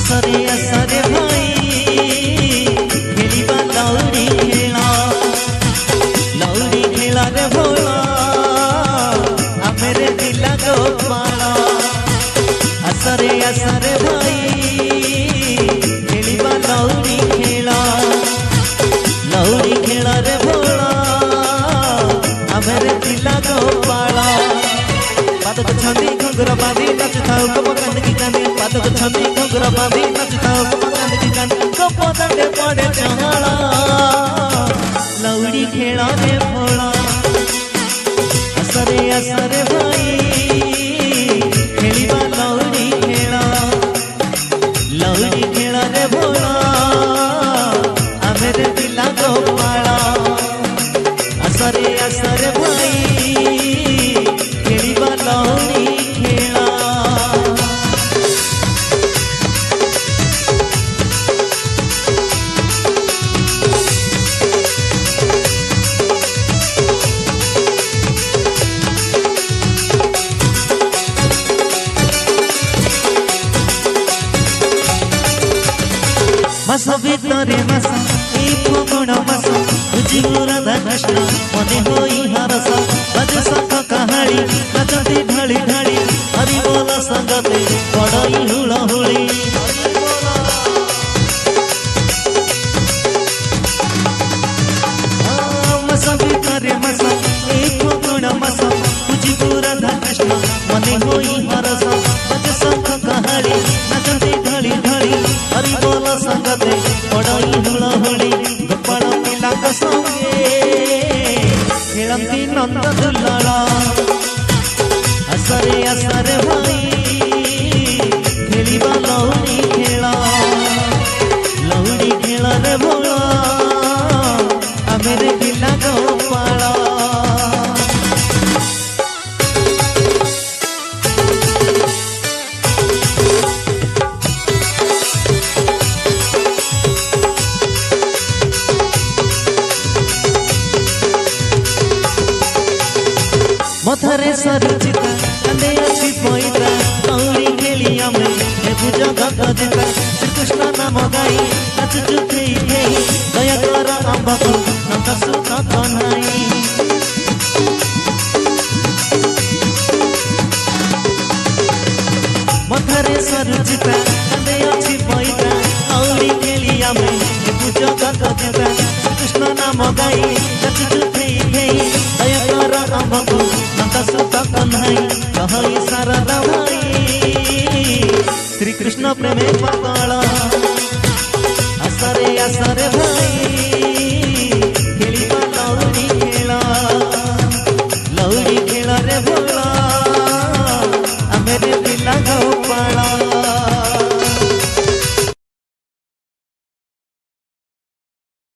असरे असरे भाई खेलिबा लौड़ी खेला रे भोला आमेरे दिला गोपाला असरे असरे भाई खेलिबा लौड़ी खेला रे भोला आमेरे दिला गोपाला पादक छंदी घुंघरा बांधी नचताओ कपकांद की कांदी पादक छंदी घुंघरा बांधी नचताओ कपकांद की कांदी कपो दंडे पड़े चहाला लौड़ी खेला रे भोला असरे असरे भाई खेलिबा लौड़ी खेला रे भोला आमेरे दिला गोपाला असरे असरे भाई खेलिबा लौड़ी खेला मास भितरे मास ए फगुण मास बुझिबो राधा कृष्ण मने होई हरस बज सख कहानी नचती ढाली ढाली हरि बोल संगते पड़ई हुला हुली मास भितरे मास ए फगुण मास बुझिबो राधा कृष्ण मने होई हरस बज सख कहानी नचती ढाली ढाली हरि बोल संगते पड़ई हुला हुली गोपाल पिला संगे खेलती नंद दुलाला असरे असरे भाई खेलिबा लौड़ी खेला रे भोला आमेरे दिला गोपाला मथरे सरुचिता कंदे अच्छी पोइत्रा लौड़ी खेली आमे देखु जगत जिता श्री कृष्ण नाम गाई नाच चुथेई दया कर अम्बको नंद सुख कन्हाई मथरे सरुचिता कंदे अच्छी पोइत्रा लौड़ी खेली आमे देखु जगत जिता श्री कृष्ण नाम गाई नाच चुथेई दया कर अम्बको सुख कन्हाई कहई सारदा भाई श्री कृष्ण प्रेमे पकड़